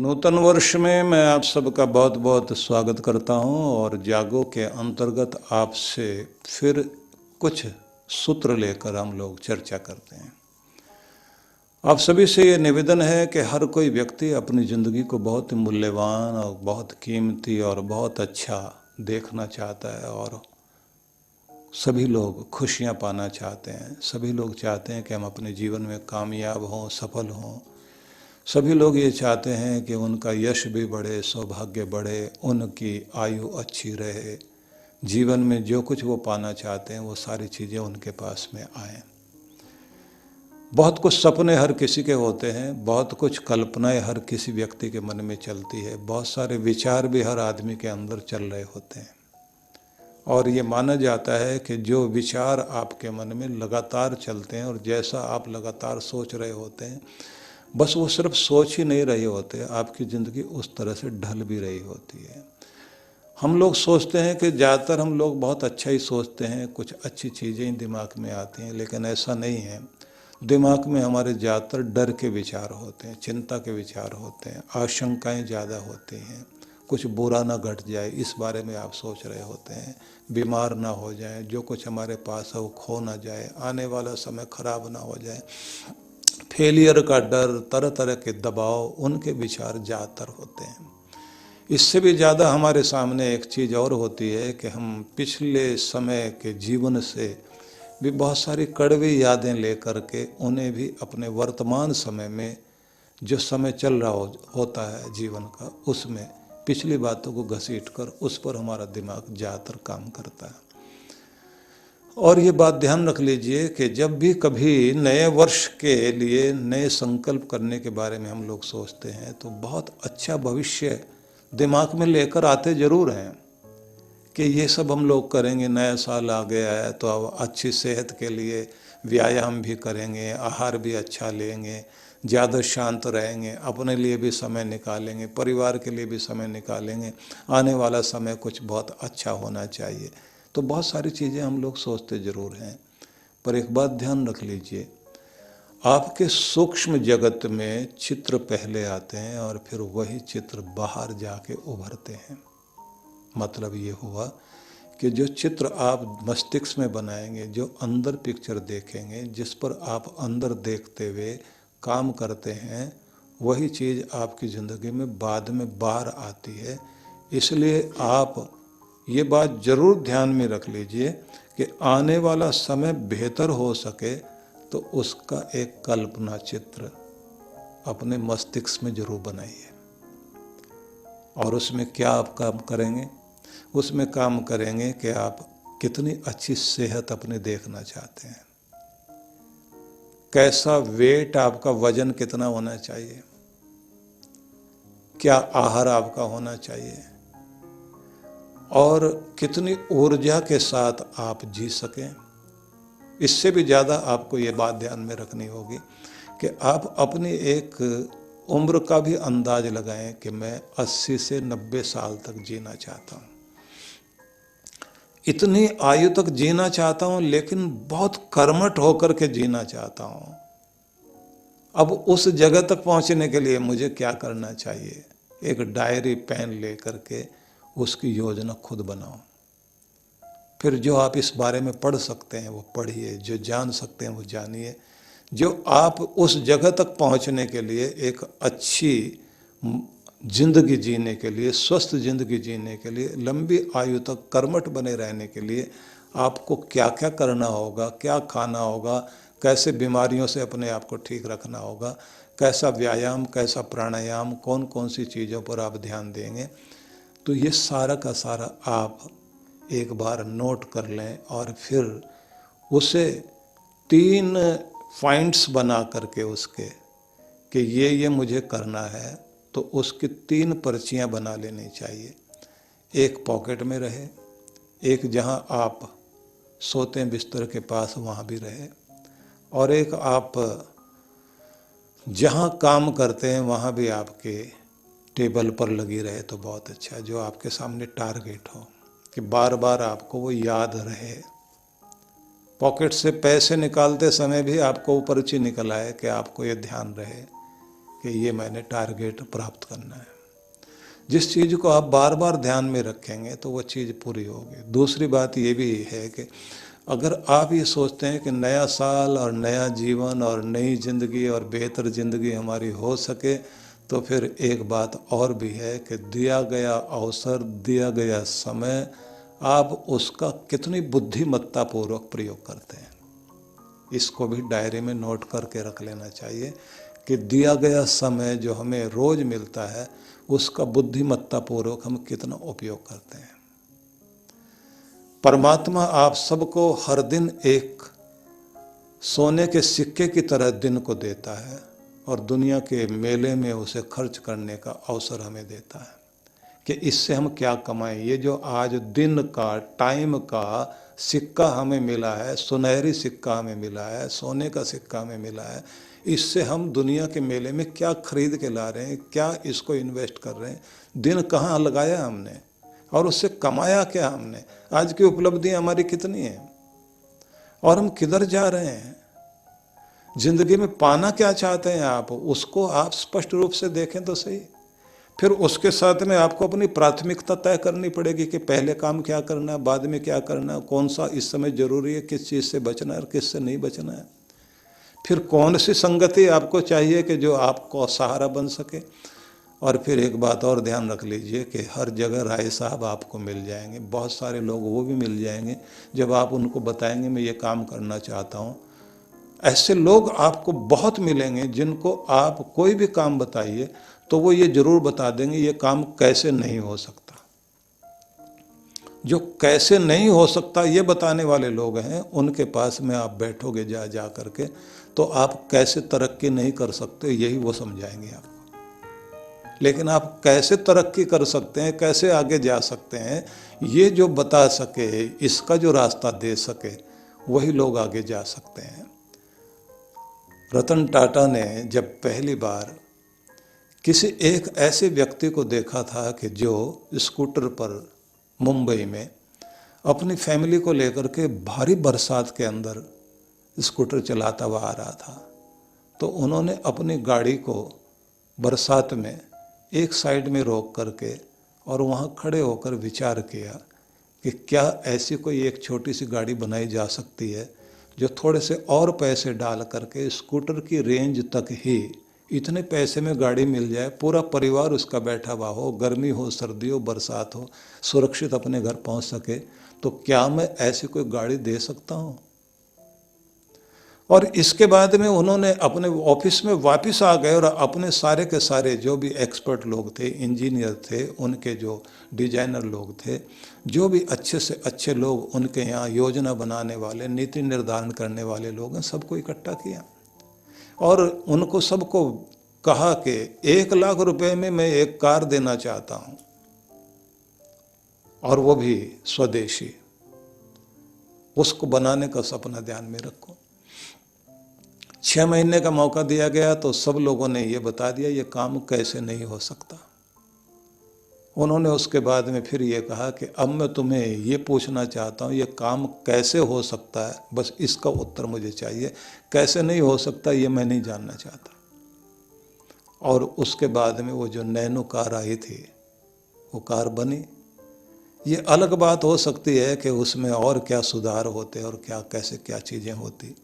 नूतन वर्ष में मैं आप सबका बहुत बहुत स्वागत करता हूं और जागो के अंतर्गत आपसे फिर कुछ सूत्र लेकर हम लोग चर्चा करते हैं। आप सभी से ये निवेदन है कि हर कोई व्यक्ति अपनी ज़िंदगी को बहुत ही मूल्यवान और बहुत कीमती और बहुत अच्छा देखना चाहता है और सभी लोग खुशियां पाना चाहते हैं। सभी लोग चाहते हैं कि हम अपने जीवन में कामयाब हों, सफल हों। सभी लोग ये चाहते हैं कि उनका यश भी बढ़े, सौभाग्य बढ़े, उनकी आयु अच्छी रहे, जीवन में जो कुछ वो पाना चाहते हैं वो सारी चीज़ें उनके पास में आएँ। बहुत कुछ सपने हर किसी के होते हैं, बहुत कुछ कल्पनाएं हर किसी व्यक्ति के मन में चलती है, बहुत सारे विचार भी हर आदमी के अंदर चल रहे होते हैं और ये माना जाता है कि जो विचार आपके मन में लगातार चलते हैं और जैसा आप लगातार सोच रहे होते हैं, बस वो सिर्फ सोच ही नहीं रहे होते, आपकी ज़िंदगी उस तरह से ढल भी रही होती है। हम लोग सोचते हैं कि ज़्यादातर हम लोग बहुत अच्छा ही सोचते हैं, कुछ अच्छी चीज़ें ही दिमाग में आती हैं, लेकिन ऐसा नहीं है। दिमाग में हमारे ज़्यादातर डर के विचार होते हैं, चिंता के विचार होते हैं, आशंकाएं ज़्यादा होती हैं, कुछ बुरा ना घट जाए इस बारे में आप सोच रहे होते हैं, बीमार ना हो जाए, जो कुछ हमारे पास है वो खो ना जाए, आने वाला समय खराब ना हो जाए, फेलियर का डर, तरह तरह के दबाव, उनके विचार ज़्यादातर होते हैं। इससे भी ज़्यादा हमारे सामने एक चीज़ और होती है कि हम पिछले समय के जीवन से भी बहुत सारी कड़वी यादें लेकर के उन्हें भी अपने वर्तमान समय में जो समय चल रहा होता है जीवन का, उसमें पिछली बातों को घसीट कर उस पर हमारा दिमाग ज़्यादातर काम करता है। और ये बात ध्यान रख लीजिए कि जब भी कभी नए वर्ष के लिए नए संकल्प करने के बारे में हम लोग सोचते हैं तो बहुत अच्छा भविष्य दिमाग में लेकर आते ज़रूर हैं कि ये सब हम लोग करेंगे, नया साल आ गया है तो अब अच्छी सेहत के लिए व्यायाम भी करेंगे, आहार भी अच्छा लेंगे, ज़्यादा शांत रहेंगे, अपने लिए भी समय निकालेंगे, परिवार के लिए भी समय निकालेंगे, आने वाला समय कुछ बहुत अच्छा होना चाहिए। तो बहुत सारी चीज़ें हम लोग सोचते ज़रूर हैं, पर एक बात ध्यान रख लीजिए, आपके सूक्ष्म जगत में चित्र पहले आते हैं और फिर वही चित्र बाहर जाके उभरते हैं। मतलब ये हुआ कि जो चित्र आप मस्तिष्क में बनाएंगे, जो अंदर पिक्चर देखेंगे, जिस पर आप अंदर देखते हुए काम करते हैं, वही चीज़ आपकी ज़िंदगी में बाद में बाहर आती है। इसलिए आप ये बात ज़रूर ध्यान में रख लीजिए कि आने वाला समय बेहतर हो सके तो उसका एक कल्पना चित्र अपने मस्तिष्क में ज़रूर बनाइए। और उसमें क्या आप काम करेंगे? उसमें काम करेंगे कि आप कितनी अच्छी सेहत अपने देखना चाहते हैं, कैसा वेट, आपका वजन कितना होना चाहिए, क्या आहार आपका होना चाहिए और कितनी ऊर्जा के साथ आप जी सकें। इससे भी ज़्यादा आपको ये बात ध्यान में रखनी होगी कि आप अपनी एक उम्र का भी अंदाज लगाएं कि मैं 80 से 90 साल तक जीना चाहता हूँ, इतनी आयु तक जीना चाहता हूँ, लेकिन बहुत कर्मठ होकर के जीना चाहता हूँ। अब उस जगह तक पहुँचने के लिए मुझे क्या करना चाहिए? एक डायरी पेन लेकर के उसकी योजना खुद बनाओ। फिर जो आप इस बारे में पढ़ सकते हैं वो पढ़िए, जो जान सकते हैं वो जानिए। जो आप उस जगह तक पहुंचने के लिए, एक अच्छी जिंदगी जीने के लिए, स्वस्थ जिंदगी जीने के लिए, लंबी आयु तक कर्मठ बने रहने के लिए आपको क्या क्या करना होगा, क्या खाना होगा, कैसे बीमारियों से अपने आप को ठीक रखना होगा, कैसा व्यायाम, कैसा प्राणायाम, कौन कौन सी चीज़ों पर आप ध्यान देंगे, तो ये सारा का सारा आप एक बार नोट कर लें और फिर उसे 3 पॉइंट्स बना करके उसके कि ये मुझे करना है, तो उसकी 3 पर्चियाँ बना लेनी चाहिए। एक पॉकेट में रहे, एक जहाँ आप सोते हैं बिस्तर के पास वहाँ भी रहे, और एक आप जहाँ काम करते हैं वहाँ भी आपके टेबल पर लगी रहे तो बहुत अच्छा, जो आपके सामने टारगेट हो कि बार बार आपको वो याद रहे। पॉकेट से पैसे निकालते समय भी आपको वो पर्ची निकल आए कि आपको ये ध्यान रहे कि ये मैंने टारगेट प्राप्त करना है। जिस चीज़ को आप बार बार ध्यान में रखेंगे तो वो चीज़ पूरी होगी। दूसरी बात ये भी है कि अगर आप ये सोचते हैं कि नया साल और नया जीवन और नई ज़िंदगी और बेहतर ज़िंदगी हमारी हो सके, तो फिर एक बात और भी है कि दिया गया अवसर, दिया गया समय, आप उसका कितनी बुद्धिमत्तापूर्वक प्रयोग करते हैं। इसको भी डायरी में नोट करके रख लेना चाहिए कि दिया गया समय जो हमें रोज़ मिलता है उसका बुद्धिमत्तापूर्वक हम कितना उपयोग करते हैं। परमात्मा आप सबको हर दिन एक सोने के सिक्के की तरह दिन को देता है और दुनिया के मेले में उसे खर्च करने का अवसर हमें देता है कि इससे हम क्या कमाएं। ये जो आज दिन का, टाइम का सिक्का हमें मिला है, सुनहरी सिक्का हमें मिला है, सोने का सिक्का हमें मिला है, इससे हम दुनिया के मेले में क्या खरीद के ला रहे हैं, क्या इसको इन्वेस्ट कर रहे हैं, दिन कहाँ लगाया हमने और उससे कमाया क्या हमने, आज की उपलब्धियां हमारी कितनी हैं और हम किधर जा रहे हैं, जिंदगी में पाना क्या चाहते हैं आप, उसको आप स्पष्ट रूप से देखें तो सही। फिर उसके साथ में आपको अपनी प्राथमिकता तय करनी पड़ेगी कि पहले काम क्या करना है, बाद में क्या करना है, कौन सा इस समय जरूरी है, किस चीज़ से बचना है और किस से नहीं बचना है। फिर कौन सी संगति आपको चाहिए कि जो आपको सहारा बन सके। और फिर एक बात और ध्यान रख लीजिए कि हर जगह राय साहब आपको मिल जाएंगे, बहुत सारे लोग वो भी मिल जाएंगे जब आप उनको बताएंगे मैं ये काम करना चाहता हूँ। ऐसे लोग आपको बहुत मिलेंगे जिनको आप कोई भी काम बताइए तो वो ये जरूर बता देंगे ये काम कैसे नहीं हो सकता। जो कैसे नहीं हो सकता ये बताने वाले लोग हैं, उनके पास में आप बैठोगे जा करके तो आप कैसे तरक्की नहीं कर सकते यही वो समझाएंगे आपको। लेकिन आप कैसे तरक्की कर सकते हैं, कैसे आगे जा सकते हैं, ये जो बता सके, इसका जो रास्ता दे सके, वही लोग आगे जा सकते हैं। रतन टाटा ने जब पहली बार किसी एक ऐसे व्यक्ति को देखा था कि जो स्कूटर पर मुंबई में अपनी फैमिली को लेकर के भारी बरसात के अंदर स्कूटर चलाता हुआ आ रहा था, तो उन्होंने अपनी गाड़ी को बरसात में एक साइड में रोक करके और वहाँ खड़े होकर विचार किया कि क्या ऐसी कोई एक छोटी सी गाड़ी बनाई जा सकती है जो थोड़े से और पैसे डाल करके स्कूटर की रेंज तक ही इतने पैसे में गाड़ी मिल जाए, पूरा परिवार उसका बैठा हुआ हो, गर्मी हो, सर्दी हो, बरसात हो, सुरक्षित अपने घर पहुंच सके। तो क्या मैं ऐसी कोई गाड़ी दे सकता हूं? और इसके बाद में उन्होंने अपने ऑफिस में वापस आ गए और अपने सारे के सारे जो भी एक्सपर्ट लोग थे, इंजीनियर थे, उनके जो डिजाइनर लोग थे, जो भी अच्छे से अच्छे लोग उनके यहाँ योजना बनाने वाले, नीति निर्धारण करने वाले लोग हैं, सबको इकट्ठा किया और उनको सबको कहा कि 1 लाख रुपए में मैं एक कार देना चाहता हूँ और वो भी स्वदेशी। उसको बनाने का सपना ध्यान में रखो। 6 महीने का मौका दिया गया तो सब लोगों ने ये बता दिया ये काम कैसे नहीं हो सकता। उन्होंने उसके बाद में फिर ये कहा कि अब मैं तुम्हें ये पूछना चाहता हूँ ये काम कैसे हो सकता है, बस इसका उत्तर मुझे चाहिए, कैसे नहीं हो सकता ये मैं नहीं जानना चाहता। और उसके बाद में वो जो नैनो कार आई थी वो कार बनी। ये अलग बात हो सकती है कि उसमें और क्या सुधार होते और क्या कैसे क्या चीज़ें होती,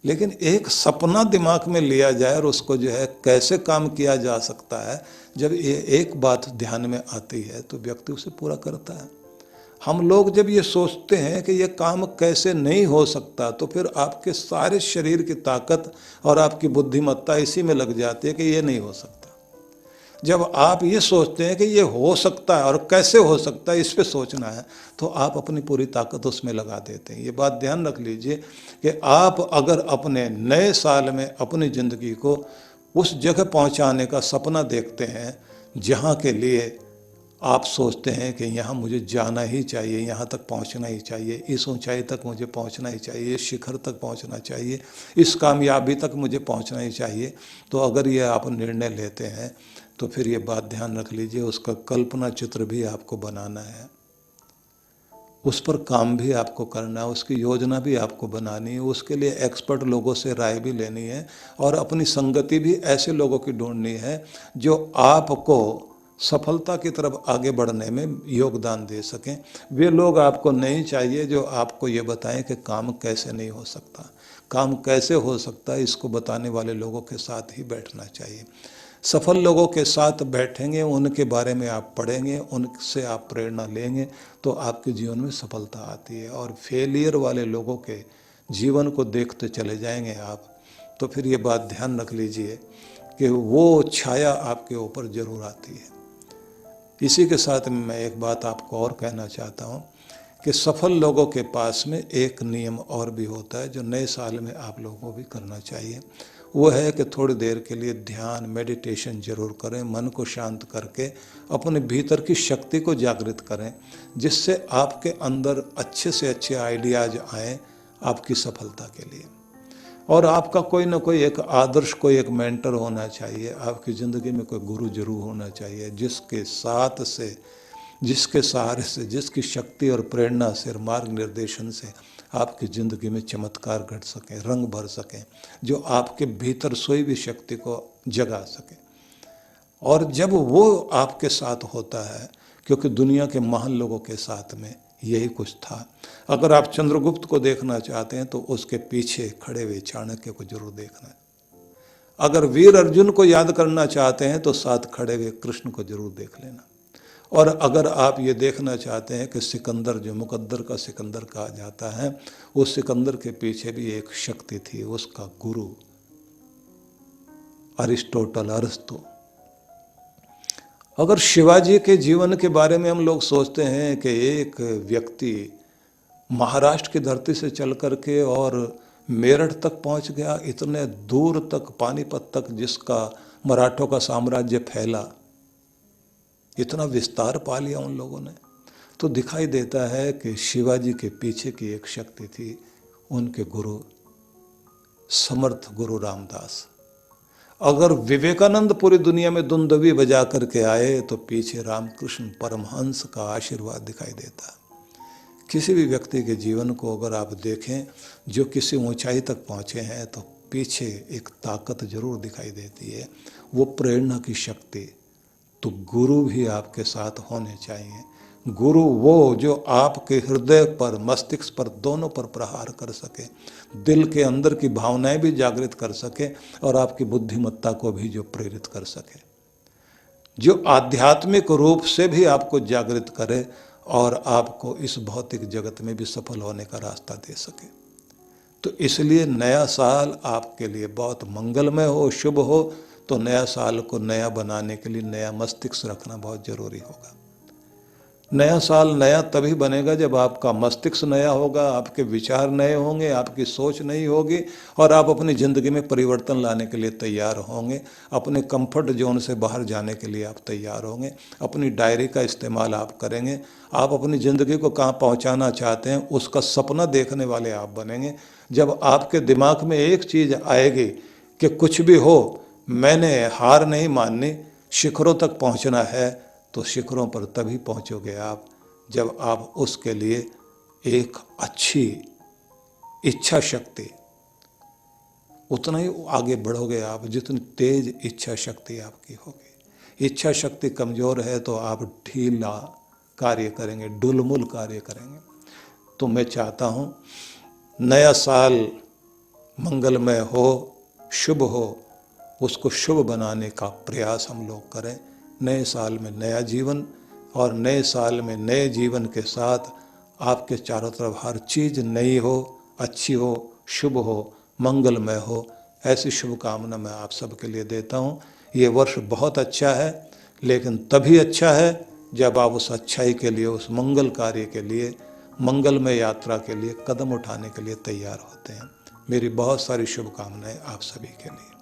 लेकिन एक सपना दिमाग में लिया जाए और उसको जो है कैसे काम किया जा सकता है, जब ये एक बात ध्यान में आती है तो व्यक्ति उसे पूरा करता है। हम लोग जब ये सोचते हैं कि ये काम कैसे नहीं हो सकता तो फिर आपके सारे शरीर की ताकत और आपकी बुद्धिमत्ता इसी में लग जाती है कि ये नहीं हो सकता। जब आप ये सोचते हैं कि ये हो सकता है और कैसे हो सकता है, इस पे सोचना है, तो आप अपनी पूरी ताकत उसमें लगा देते हैं। ये बात ध्यान रख लीजिए कि आप अगर अपने नए साल में अपनी ज़िंदगी को उस जगह पहुंचाने का सपना देखते हैं जहां के लिए आप सोचते हैं कि यहाँ मुझे जाना ही चाहिए, यहाँ तक पहुँचना ही चाहिए, इस ऊंचाई तक मुझे पहुँचना ही चाहिए, इस शिखर तक पहुँचना चाहिए, इस कामयाबी तक मुझे पहुँचना ही चाहिए, तो अगर ये आप निर्णय लेते हैं तो फिर ये बात ध्यान रख लीजिए उसका कल्पना चित्र भी आपको बनाना है। उस पर काम भी आपको करना है, उसकी योजना भी आपको बनानी है, उसके लिए एक्सपर्ट लोगों से राय भी लेनी है और अपनी संगति भी ऐसे लोगों की ढूंढनी है जो आपको सफलता की तरफ आगे बढ़ने में योगदान दे सकें। वे लोग आपको नहीं चाहिए जो आपको ये बताएं कि काम कैसे नहीं हो सकता। काम कैसे हो सकता है इसको बताने वाले लोगों के साथ ही बैठना चाहिए। सफल लोगों के साथ बैठेंगे, उनके बारे में आप पढ़ेंगे, उनसे आप प्रेरणा लेंगे तो आपके जीवन में सफलता आती है। और फेलियर वाले लोगों के जीवन को देखते चले जाएंगे आप, तो फिर ये बात ध्यान रख लीजिए कि वो छाया आपके ऊपर जरूर आती है। इसी के साथ मैं एक बात आपको और कहना चाहता हूँ कि सफल लोगों के पास में एक नियम और भी होता है जो नए साल में आप लोगों को भी करना चाहिए। वो है कि थोड़ी देर के लिए ध्यान मेडिटेशन जरूर करें, मन को शांत करके अपने भीतर की शक्ति को जागृत करें, जिससे आपके अंदर अच्छे से अच्छे आइडियाज आएँ आपकी सफलता के लिए। और आपका कोई ना कोई एक आदर्श, कोई एक मेंटर होना चाहिए, आपकी ज़िंदगी में कोई गुरु जरूर होना चाहिए जिसके साथ से, जिसके सहारे से, जिसकी शक्ति और प्रेरणा से और मार्ग निर्देशन से आपकी ज़िंदगी में चमत्कार घट सकें, रंग भर सकें, जो आपके भीतर सोई हुई शक्ति को जगा सके। और जब वो आपके साथ होता है, क्योंकि दुनिया के महान लोगों के साथ में यही कुछ था। अगर आप चंद्रगुप्त को देखना चाहते हैं तो उसके पीछे खड़े हुए चाणक्य को जरूर देखना है। अगर वीर अर्जुन को याद करना चाहते हैं तो साथ खड़े हुए कृष्ण को जरूर देख लेना। और अगर आप ये देखना चाहते हैं कि सिकंदर, जो मुकद्दर का सिकंदर कहा जाता है, उस सिकंदर के पीछे भी एक शक्ति थी, उसका गुरु अरिस्टोटल, अरस्तु। अगर शिवाजी के जीवन के बारे में हम लोग सोचते हैं कि एक व्यक्ति महाराष्ट्र की धरती से चल करके और मेरठ तक पहुंच गया, इतने दूर तक, पानीपत तक, जिसका मराठों का साम्राज्य फैला, इतना विस्तार पा लिया उन लोगों ने, तो दिखाई देता है कि शिवाजी के पीछे की एक शक्ति थी, उनके गुरु, समर्थ गुरु रामदास। अगर विवेकानंद पूरी दुनिया में दुंदुभी बजा करके आए तो पीछे रामकृष्ण परमहंस का आशीर्वाद दिखाई देता। किसी भी व्यक्ति के जीवन को अगर आप देखें जो किसी ऊंचाई तक पहुंचे हैं तो पीछे एक ताकत जरूर दिखाई देती है, वो प्रेरणा की शक्ति। तो गुरु भी आपके साथ होने चाहिए। गुरु वो जो आपके हृदय पर, मस्तिष्क पर, दोनों पर प्रहार कर सके, दिल के अंदर की भावनाएं भी जागृत कर सके और आपकी बुद्धिमत्ता को भी जो प्रेरित कर सके, जो आध्यात्मिक रूप से भी आपको जागृत करे और आपको इस भौतिक जगत में भी सफल होने का रास्ता दे सके। तो इसलिए नया साल आपके लिए बहुत मंगलमय हो, शुभ हो। तो नया साल को नया बनाने के लिए नया मस्तिष्क रखना बहुत जरूरी होगा। नया साल नया तभी बनेगा जब आपका मस्तिष्क नया होगा, आपके विचार नए होंगे, आपकी सोच नई होगी और आप अपनी ज़िंदगी में परिवर्तन लाने के लिए तैयार होंगे। अपने कंफर्ट जोन से बाहर जाने के लिए आप तैयार होंगे। अपनी डायरी का इस्तेमाल आप करेंगे। आप अपनी ज़िंदगी को कहाँ पहुँचाना चाहते हैं उसका सपना देखने वाले आप बनेंगे। जब आपके दिमाग में एक चीज़ आएगी कि कुछ भी हो, मैंने हार नहीं माननी, शिखरों तक पहुँचना है, तो शिखरों पर तभी पहुंचोगे आप जब आप उसके लिए एक अच्छी इच्छा शक्ति, उतना ही आगे बढ़ोगे आप जितनी तेज इच्छा शक्ति आपकी होगी। इच्छा शक्ति कमज़ोर है तो आप ढीला कार्य करेंगे, डुलमुल कार्य करेंगे। तो मैं चाहता हूँ नया साल मंगलमय हो, शुभ हो, उसको शुभ बनाने का प्रयास हम लोग करें। नए साल में नया जीवन और नए साल में नए जीवन के साथ आपके चारों तरफ हर चीज़ नई हो, अच्छी हो, शुभ हो, मंगलमय हो, ऐसी शुभकामना मैं आप सबके लिए देता हूँ। ये वर्ष बहुत अच्छा है, लेकिन तभी अच्छा है जब आप उस अच्छाई के लिए, उस मंगल कार्य के लिए, मंगलमय यात्रा के लिए कदम उठाने के लिए तैयार होते हैं। मेरी बहुत सारी शुभकामनाएं आप सभी के लिए।